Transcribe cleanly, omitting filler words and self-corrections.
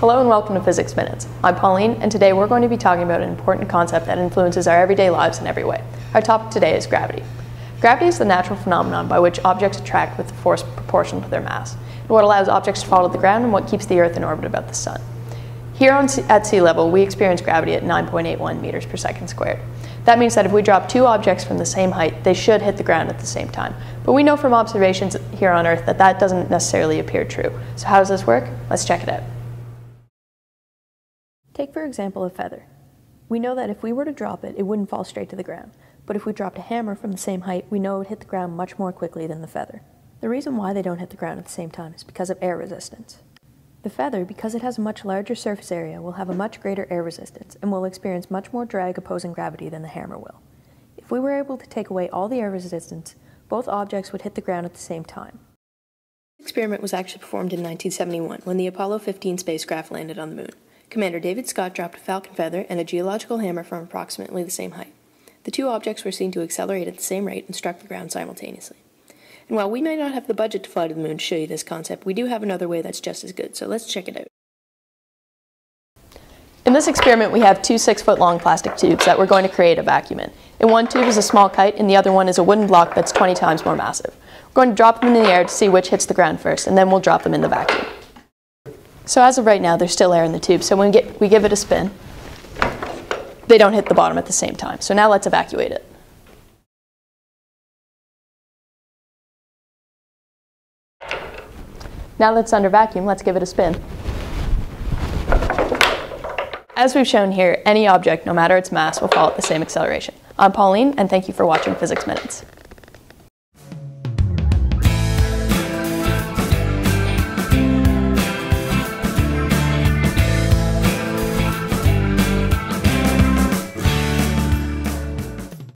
Hello and welcome to Physics Minutes. I'm Pauline, and today we're going to be talking about an important concept that influences our everyday lives in every way. Our topic today is gravity. Gravity is the natural phenomenon by which objects attract with a force proportional to their mass, and what allows objects to fall to the ground and what keeps the Earth in orbit about the Sun. Here at sea level, we experience gravity at 9.81 meters per second squared. That means that if we drop two objects from the same height, they should hit the ground at the same time. But we know from observations here on Earth that that doesn't necessarily appear true. So how does this work? Let's check it out. Take for example a feather. We know that if we were to drop it, it wouldn't fall straight to the ground. But if we dropped a hammer from the same height, we know it would hit the ground much more quickly than the feather. The reason why they don't hit the ground at the same time is because of air resistance. The feather, because it has a much larger surface area, will have a much greater air resistance and will experience much more drag opposing gravity than the hammer will. If we were able to take away all the air resistance, both objects would hit the ground at the same time. This experiment was actually performed in 1971 when the Apollo 15 spacecraft landed on the moon. Commander David Scott dropped a falcon feather and a geological hammer from approximately the same height. The two objects were seen to accelerate at the same rate and struck the ground simultaneously. And while we might not have the budget to fly to the moon to show you this concept, we do have another way that's just as good, so let's check it out. In this experiment, we have two 6-foot-long plastic tubes that we're going to create a vacuum in. In one tube is a small kite, and the other one is a wooden block that's 20 times more massive. We're going to drop them in the air to see which hits the ground first, and then we'll drop them in the vacuum. So as of right now, there's still air in the tube, so when we give it a spin, they don't hit the bottom at the same time. So now let's evacuate it. Now that it's under vacuum, let's give it a spin. As we've shown here, any object, no matter its mass, will fall at the same acceleration. I'm Pauline, and thank you for watching Physics Minutes.